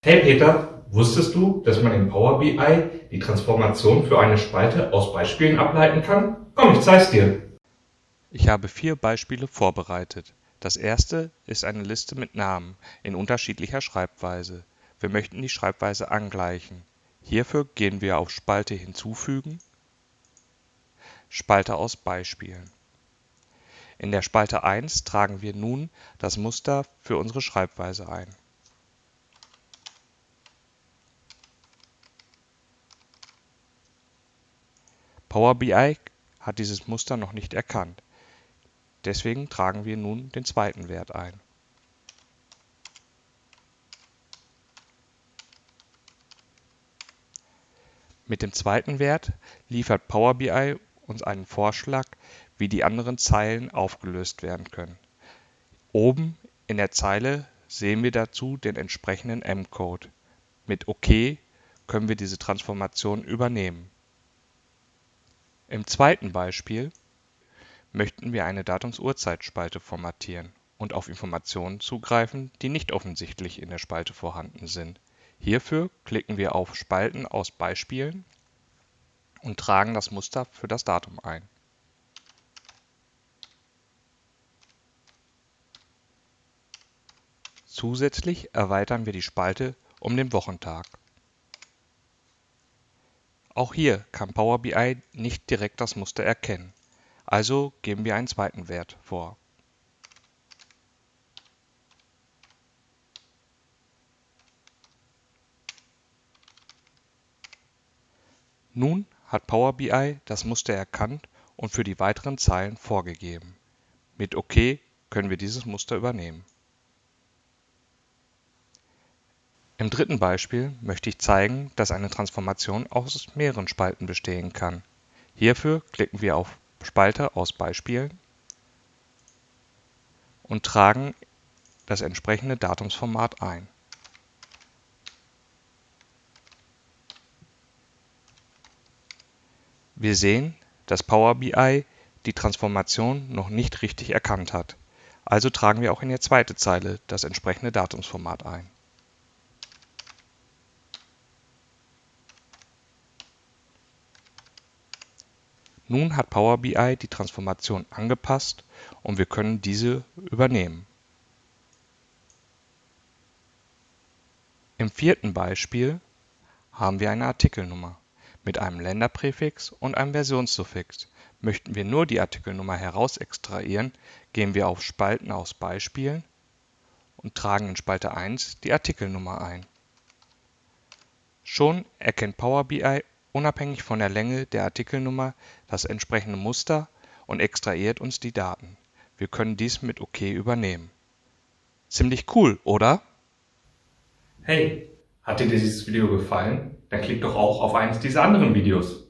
Hey Peter, wusstest du, dass man in Power BI die Transformation für eine Spalte aus Beispielen ableiten kann? Komm, ich zeig's dir. Ich habe 4 Beispiele vorbereitet. Das erste ist eine Liste mit Namen in unterschiedlicher Schreibweise. Wir möchten die Schreibweise angleichen. Hierfür gehen wir auf Spalte hinzufügen, Spalte aus Beispielen. In der Spalte 1 tragen wir nun das Muster für unsere Schreibweise ein. Power BI hat dieses Muster noch nicht erkannt. Deswegen tragen wir nun den zweiten Wert ein. Mit dem zweiten Wert liefert Power BI uns einen Vorschlag, wie die anderen Zeilen aufgelöst werden können. Oben in der Zeile sehen wir dazu den entsprechenden M-Code. Mit OK können wir diese Transformation übernehmen. Im zweiten Beispiel möchten wir eine Datums-Uhrzeit-Spalte formatieren und auf Informationen zugreifen, die nicht offensichtlich in der Spalte vorhanden sind. Hierfür klicken wir auf Spalten aus Beispielen und tragen das Muster für das Datum ein. Zusätzlich erweitern wir die Spalte um den Wochentag. Auch hier kann Power BI nicht direkt das Muster erkennen, also geben wir einen zweiten Wert vor. Nun hat Power BI das Muster erkannt und für die weiteren Zeilen vorgegeben. Mit OK können wir dieses Muster übernehmen. Im dritten Beispiel möchte ich zeigen, dass eine Transformation aus mehreren Spalten bestehen kann. Hierfür klicken wir auf Spalte aus Beispielen und tragen das entsprechende Datumsformat ein. Wir sehen, dass Power BI die Transformation noch nicht richtig erkannt hat, also tragen wir auch in die zweite Zeile das entsprechende Datumsformat ein. Nun hat Power BI die Transformation angepasst und wir können diese übernehmen. Im vierten Beispiel haben wir eine Artikelnummer mit einem Länderpräfix und einem Versionssuffix. Möchten wir nur die Artikelnummer herausextrahieren, gehen wir auf Spalten aus Beispielen und tragen in Spalte 1 die Artikelnummer ein. Schon erkennt Power BI unabhängig von der Länge der Artikelnummer das entsprechende Muster und extrahiert uns die Daten. Wir können dies mit OK übernehmen. Ziemlich cool, oder? Hey, hat dir dieses Video gefallen? Dann klick doch auch auf eines dieser anderen Videos.